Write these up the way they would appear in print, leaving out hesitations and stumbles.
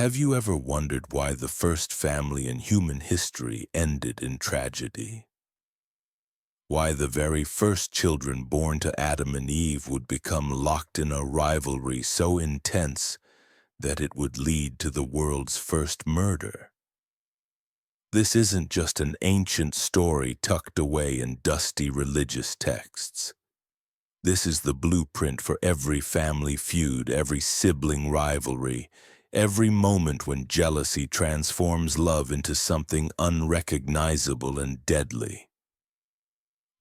Have you ever wondered why the first family in human history ended in tragedy? Why the very first children born to Adam and Eve would become locked in a rivalry so intense that it would lead to the world's first murder? This isn't just an ancient story tucked away in dusty religious texts. This is the blueprint for every family feud, every sibling rivalry, every moment when jealousy transforms love into something unrecognizable and deadly.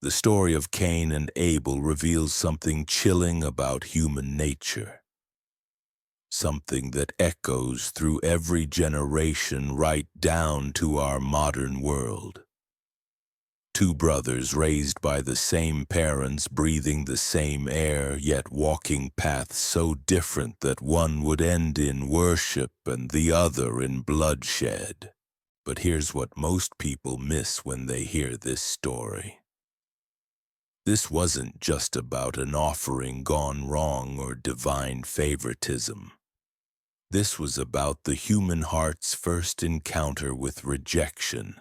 The story of Cain and Abel reveals something chilling about human nature, something that echoes through every generation right down to our modern world. Two brothers raised by the same parents, breathing the same air, yet walking paths so different that one would end in worship and the other in bloodshed. But here's what most people miss when they hear this story. This wasn't just about an offering gone wrong or divine favoritism. This was about the human heart's first encounter with rejection,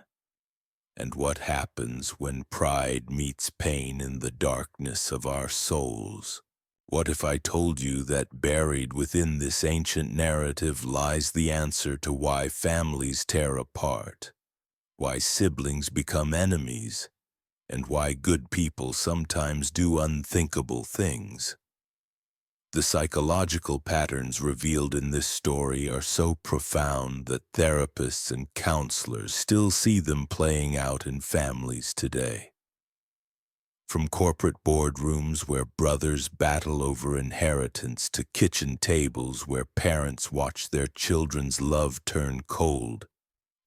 and what happens when pride meets pain in the darkness of our souls. What if I told you that buried within this ancient narrative lies the answer to why families tear apart, why siblings become enemies, and why good people sometimes do unthinkable things? The psychological patterns revealed in this story are so profound that therapists and counselors still see them playing out in families today. From corporate boardrooms where brothers battle over inheritance to kitchen tables where parents watch their children's love turn cold,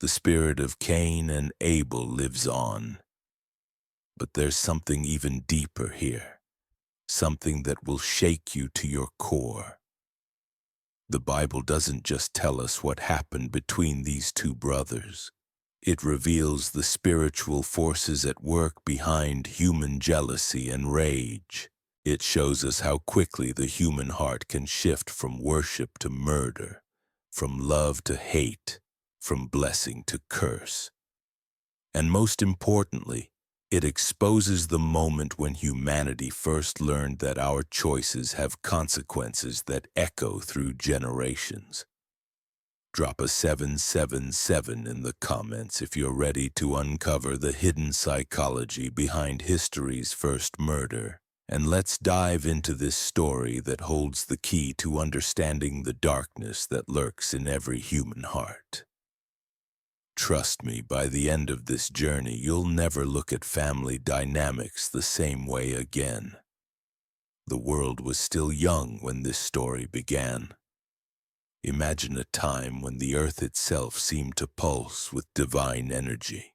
the spirit of Cain and Abel lives on. But there's something even deeper here. Something that will shake you to your core. The Bible doesn't just tell us what happened between these two brothers. It reveals the spiritual forces at work behind human jealousy and rage. It shows us how quickly the human heart can shift from worship to murder, from love to hate, from blessing to curse. And most importantly, it exposes the moment when humanity first learned that our choices have consequences that echo through generations. Drop a 777 in the comments if you're ready to uncover the hidden psychology behind history's first murder. And let's dive into this story that holds the key to understanding the darkness that lurks in every human heart. Trust me, by the end of this journey, you'll never look at family dynamics the same way again. The world was still young when this story began. Imagine a time when the earth itself seemed to pulse with divine energy,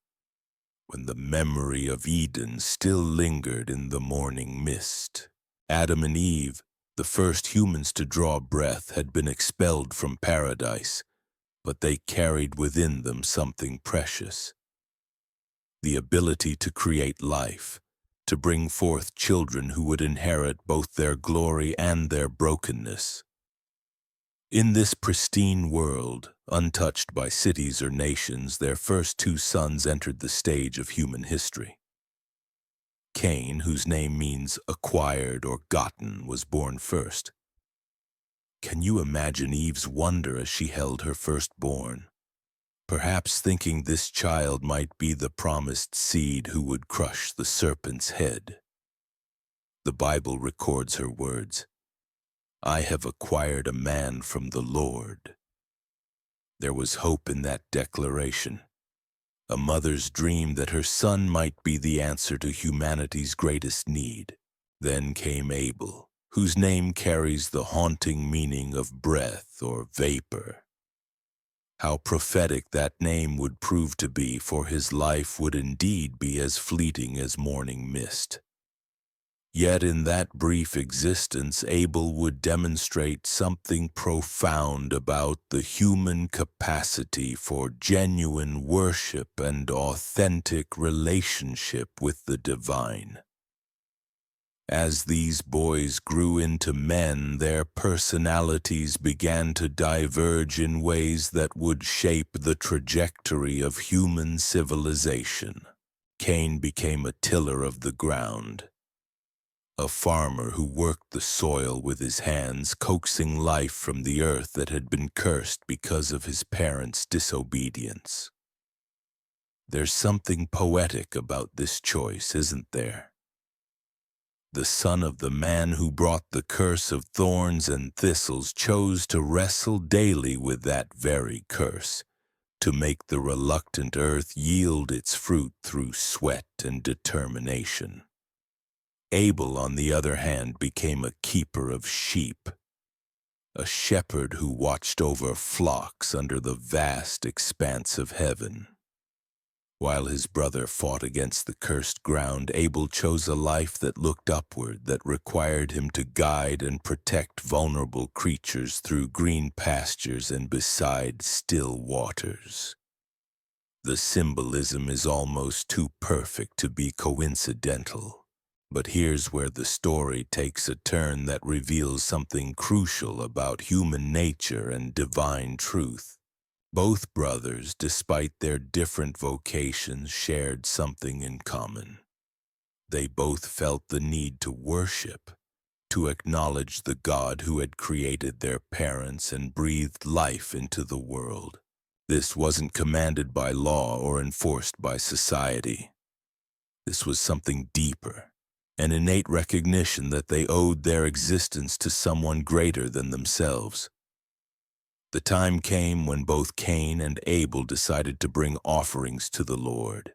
when the memory of Eden still lingered in the morning mist. Adam and Eve, the first humans to draw breath, had been expelled from paradise, but they carried within them something precious. The ability to create life, to bring forth children who would inherit both their glory and their brokenness. In this pristine world, untouched by cities or nations, their first two sons entered the stage of human history. Cain, whose name means acquired or gotten, was born first. Can you imagine Eve's wonder as she held her firstborn, perhaps thinking this child might be the promised seed who would crush the serpent's head? The Bible records her words, "I have acquired a man from the Lord." There was hope in that declaration, a mother's dream that her son might be the answer to humanity's greatest need. Then came Abel, whose name carries the haunting meaning of breath or vapor. How prophetic that name would prove to be, for his life would indeed be as fleeting as morning mist. Yet in that brief existence, Abel would demonstrate something profound about the human capacity for genuine worship and authentic relationship with the divine. As these boys grew into men, their personalities began to diverge in ways that would shape the trajectory of human civilization. Cain became a tiller of the ground, a farmer who worked the soil with his hands, coaxing life from the earth that had been cursed because of his parents' disobedience. There's something poetic about this choice, isn't there? The son of the man who brought the curse of thorns and thistles chose to wrestle daily with that very curse, to make the reluctant earth yield its fruit through sweat and determination. Abel, on the other hand, became a keeper of sheep, a shepherd who watched over flocks under the vast expanse of heaven. While his brother fought against the cursed ground, Abel chose a life that looked upward, that required him to guide and protect vulnerable creatures through green pastures and beside still waters. The symbolism is almost too perfect to be coincidental. But here's where the story takes a turn that reveals something crucial about human nature and divine truth. Both brothers, despite their different vocations, shared something in common. They both felt the need to worship, to acknowledge the God who had created their parents and breathed life into the world. This wasn't commanded by law or enforced by society. This was something deeper. An innate recognition that they owed their existence to someone greater than themselves. The time came when both Cain and Abel decided to bring offerings to the Lord.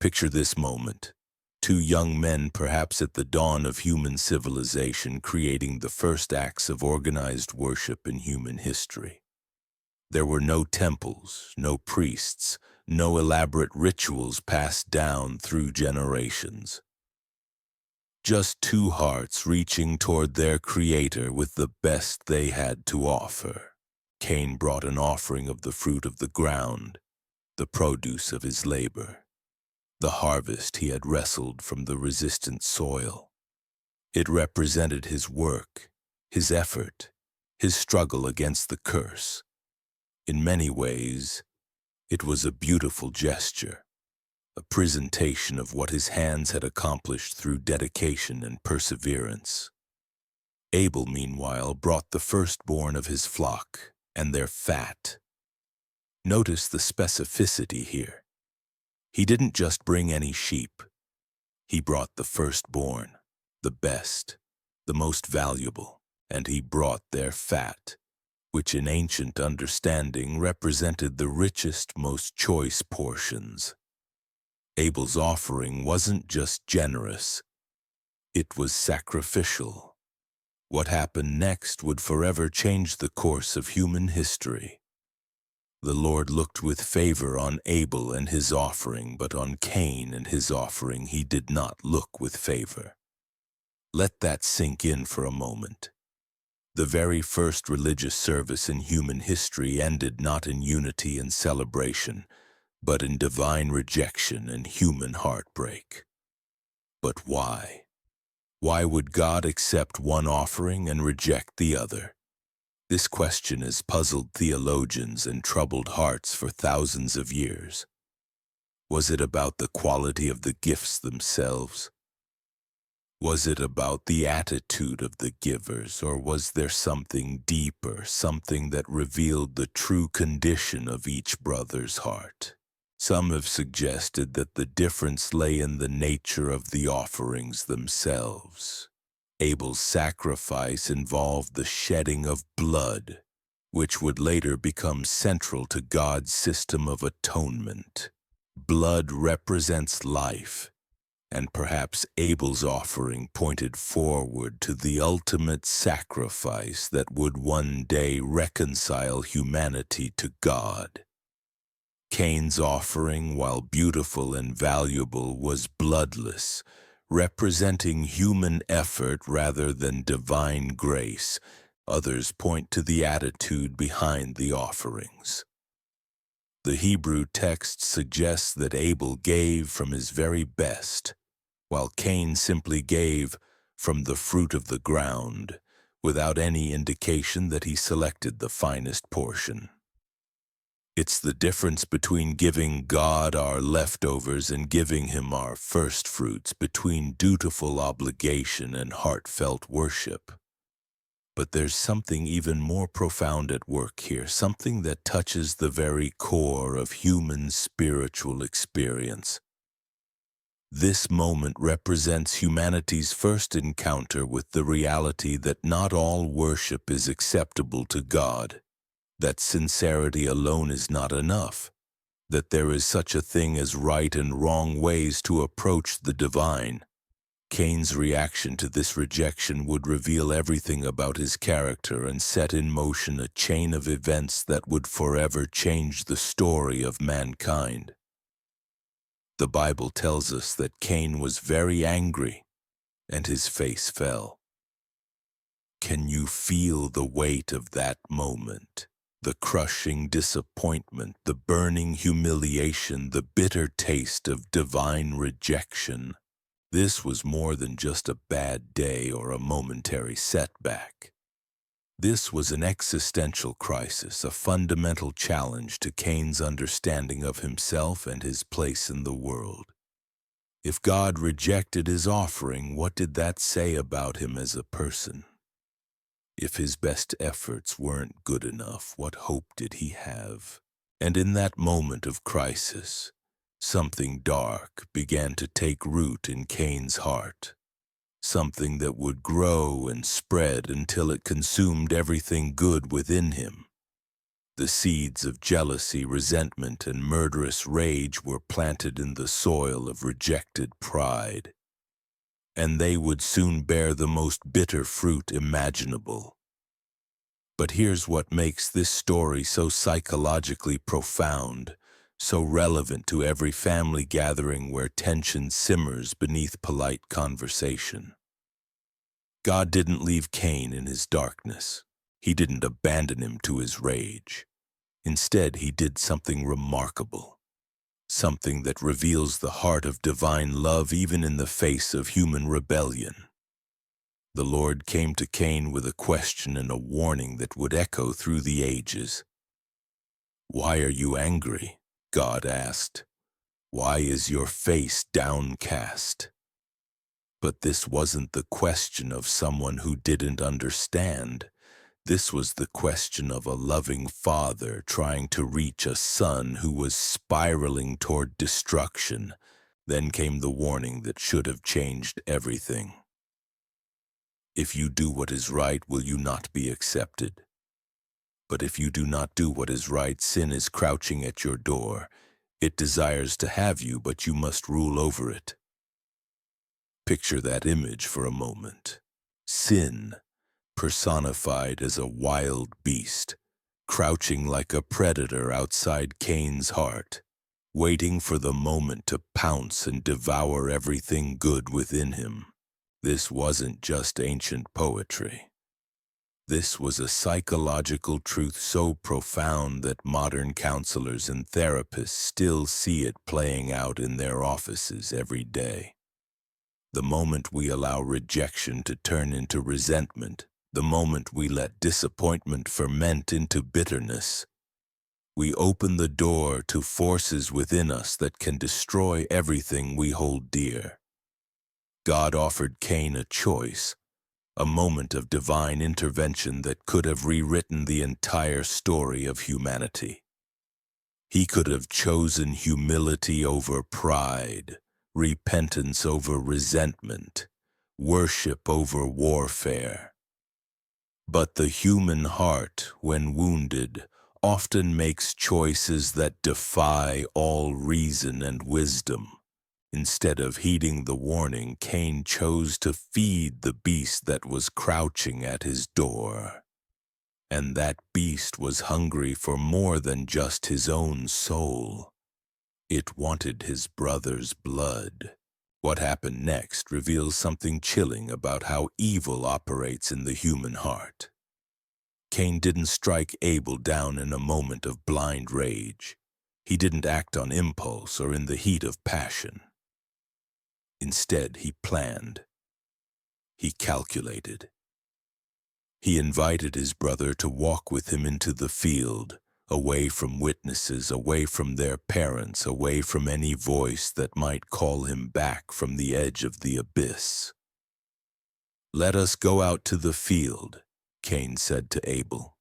Picture this moment. Two young men, perhaps at the dawn of human civilization, creating the first acts of organized worship in human history. There were no temples, no priests, no elaborate rituals passed down through generations. Just two hearts reaching toward their Creator with the best they had to offer. Cain brought an offering of the fruit of the ground, the produce of his labor, the harvest he had wrestled from the resistant soil. It represented his work, his effort, his struggle against the curse. In many ways, it was a beautiful gesture. A presentation of what his hands had accomplished through dedication and perseverance. Abel, meanwhile, brought the firstborn of his flock and their fat. Notice the specificity here. He didn't just bring any sheep. He brought the firstborn, the best, the most valuable, and he brought their fat, which in ancient understanding represented the richest, most choice portions. Abel's offering wasn't just generous, it was sacrificial. What happened next would forever change the course of human history. The Lord looked with favor on Abel and his offering, but on Cain and his offering he did not look with favor. Let that sink in for a moment. The very first religious service in human history ended not in unity and celebration, but in divine rejection and human heartbreak. But why? Why would God accept one offering and reject the other? This question has puzzled theologians and troubled hearts for thousands of years. Was it about the quality of the gifts themselves? Was it about the attitude of the givers, or was there something deeper, something that revealed the true condition of each brother's heart? Some have suggested that the difference lay in the nature of the offerings themselves. Abel's sacrifice involved the shedding of blood, which would later become central to God's system of atonement. Blood represents life, and perhaps Abel's offering pointed forward to the ultimate sacrifice that would one day reconcile humanity to God. Cain's offering, while beautiful and valuable, was bloodless, representing human effort rather than divine grace. Others point to the attitude behind the offerings. The Hebrew text suggests that Abel gave from his very best, while Cain simply gave from the fruit of the ground, without any indication that he selected the finest portion. It's the difference between giving God our leftovers and giving Him our first fruits, between dutiful obligation and heartfelt worship. But there's something even more profound at work here, something that touches the very core of human spiritual experience. This moment represents humanity's first encounter with the reality that not all worship is acceptable to God, that sincerity alone is not enough, that there is such a thing as right and wrong ways to approach the divine. Cain's reaction to this rejection would reveal everything about his character and set in motion a chain of events that would forever change the story of mankind. The Bible tells us that Cain was very angry, and his face fell. Can you feel the weight of that moment? The crushing disappointment, the burning humiliation, the bitter taste of divine rejection. This was more than just a bad day or a momentary setback. This was an existential crisis, a fundamental challenge to Cain's understanding of himself and his place in the world. If God rejected his offering, what did that say about him as a person? If his best efforts weren't good enough, what hope did he have? And in that moment of crisis, something dark began to take root in Cain's heart. Something that would grow and spread until it consumed everything good within him. The seeds of jealousy, resentment, and murderous rage were planted in the soil of rejected pride, and they would soon bear the most bitter fruit imaginable. But here's what makes this story so psychologically profound, so relevant to every family gathering where tension simmers beneath polite conversation. God didn't leave Cain in his darkness. He didn't abandon him to his rage. Instead, he did something remarkable, something that reveals the heart of divine love even in the face of human rebellion. The Lord came to Cain with a question and a warning that would echo through the ages. "Why are you angry?" God asked. "Why is your face downcast?" But this wasn't the question of someone who didn't understand. This was the question of a loving father trying to reach a son who was spiraling toward destruction. Then came the warning that should have changed everything. If you do what is right, will you not be accepted? But if you do not do what is right, sin is crouching at your door. It desires to have you, but you must rule over it. Picture that image for a moment. Sin, personified as a wild beast, crouching like a predator outside Cain's heart, waiting for the moment to pounce and devour everything good within him. This wasn't just ancient poetry. This was a psychological truth so profound that modern counselors and therapists still see it playing out in their offices every day. The moment we allow rejection to turn into resentment, the moment we let disappointment ferment into bitterness, we open the door to forces within us that can destroy everything we hold dear. God offered Cain a choice, a moment of divine intervention that could have rewritten the entire story of humanity. He could have chosen humility over pride, repentance over resentment, worship over warfare. But the human heart, when wounded, often makes choices that defy all reason and wisdom. Instead of heeding the warning, Cain chose to feed the beast that was crouching at his door. And that beast was hungry for more than just his own soul. It wanted his brother's blood. What happened next reveals something chilling about how evil operates in the human heart. Cain didn't strike Abel down in a moment of blind rage. He didn't act on impulse or in the heat of passion. Instead, he planned. He calculated. He invited his brother to walk with him into the field, away from witnesses, away from their parents, away from any voice that might call him back from the edge of the abyss. "Let us go out to the field," Cain said to Abel.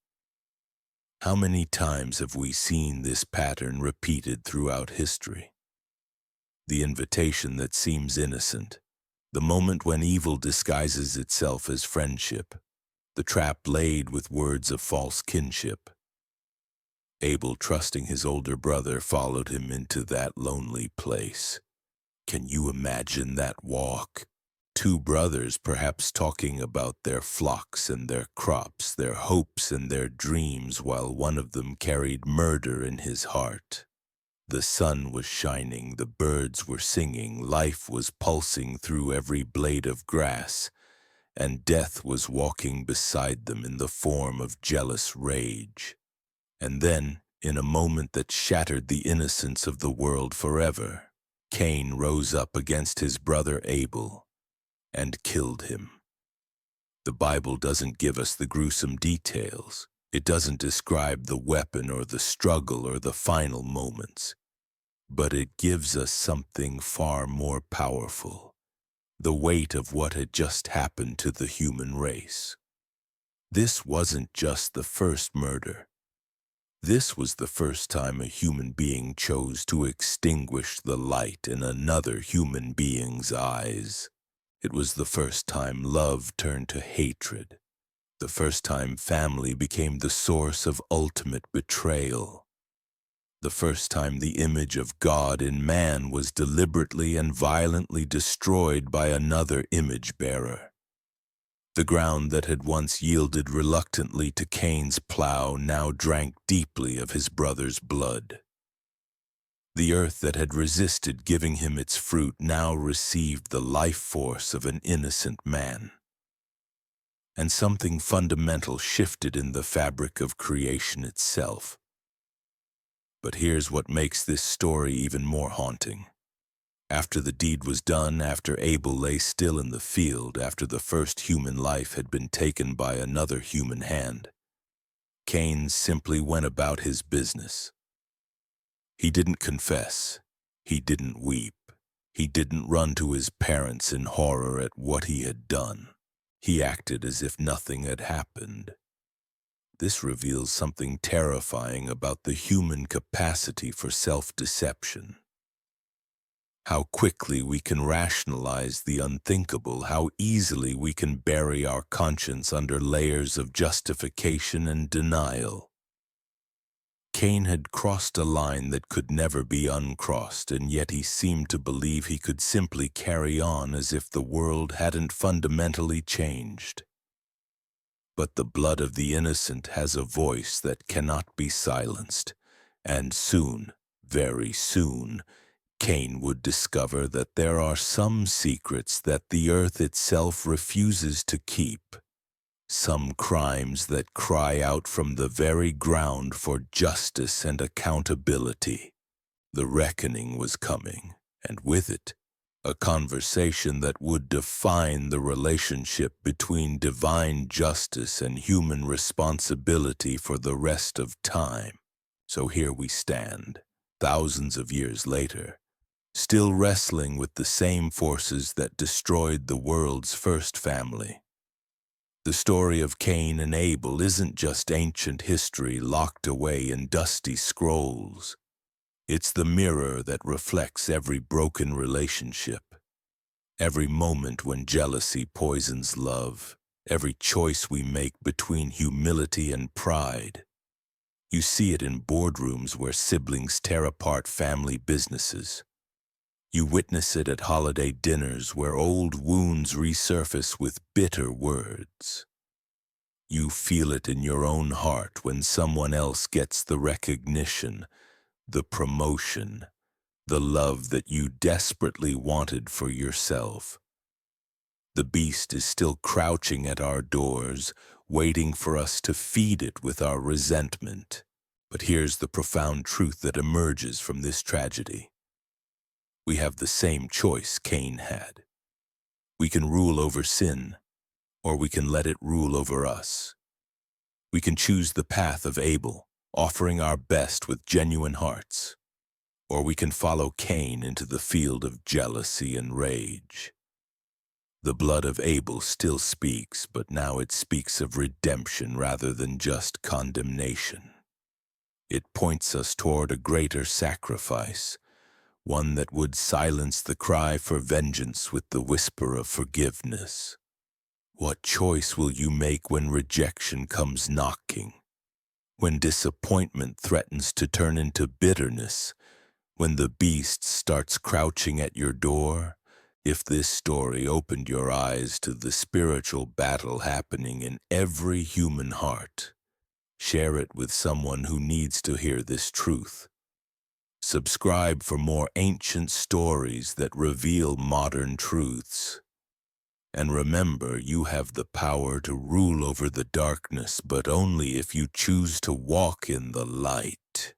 How many times have we seen this pattern repeated throughout history? The invitation that seems innocent, the moment when evil disguises itself as friendship, the trap laid with words of false kinship. Abel, trusting his older brother, followed him into that lonely place. Can you imagine that walk? Two brothers perhaps talking about their flocks and their crops, their hopes and their dreams, while one of them carried murder in his heart. The sun was shining, the birds were singing, life was pulsing through every blade of grass, and death was walking beside them in the form of jealous rage. And then, in a moment that shattered the innocence of the world forever, Cain rose up against his brother Abel and killed him. The Bible doesn't give us the gruesome details. It doesn't describe the weapon or the struggle or the final moments. But it gives us something far more powerful, the weight of what had just happened to the human race. This wasn't just the first murder. This was the first time a human being chose to extinguish the light in another human being's eyes. It was the first time love turned to hatred, the first time family became the source of ultimate betrayal, the first time the image of God in man was deliberately and violently destroyed by another image-bearer. The ground that had once yielded reluctantly to Cain's plow now drank deeply of his brother's blood. The earth that had resisted giving him its fruit now received the life force of an innocent man. And something fundamental shifted in the fabric of creation itself. But here's what makes this story even more haunting. After the deed was done, after Abel lay still in the field, after the first human life had been taken by another human hand, Cain simply went about his business. He didn't confess. He didn't weep. He didn't run to his parents in horror at what he had done. He acted as if nothing had happened. This reveals something terrifying about the human capacity for self-deception. How quickly we can rationalize the unthinkable, how easily we can bury our conscience under layers of justification and denial. Cain had crossed a line that could never be uncrossed, and yet he seemed to believe he could simply carry on as if the world hadn't fundamentally changed. But the blood of the innocent has a voice that cannot be silenced, and soon, very soon, Cain would discover that there are some secrets that the earth itself refuses to keep, some crimes that cry out from the very ground for justice and accountability. The reckoning was coming, and with it, a conversation that would define the relationship between divine justice and human responsibility for the rest of time. So here we stand, thousands of years later, still wrestling with the same forces that destroyed the world's first family. The story of Cain and Abel isn't just ancient history locked away in dusty scrolls. It's the mirror that reflects every broken relationship, every moment when jealousy poisons love, every choice we make between humility and pride. You see it in boardrooms where siblings tear apart family businesses. You witness it at holiday dinners where old wounds resurface with bitter words. You feel it in your own heart when someone else gets the recognition, the promotion, the love that you desperately wanted for yourself. The beast is still crouching at our doors, waiting for us to feed it with our resentment. But here's the profound truth that emerges from this tragedy. We have the same choice Cain had. We can rule over sin, or we can let it rule over us. We can choose the path of Abel, offering our best with genuine hearts, or we can follow Cain into the field of jealousy and rage. The blood of Abel still speaks, but now it speaks of redemption rather than just condemnation. It points us toward a greater sacrifice, one that would silence the cry for vengeance with the whisper of forgiveness. What choice will you make when rejection comes knocking? When disappointment threatens to turn into bitterness? When the beast starts crouching at your door? If this story opened your eyes to the spiritual battle happening in every human heart, share it with someone who needs to hear this truth. Subscribe for more ancient stories that reveal modern truths. And remember, you have the power to rule over the darkness, but only if you choose to walk in the light.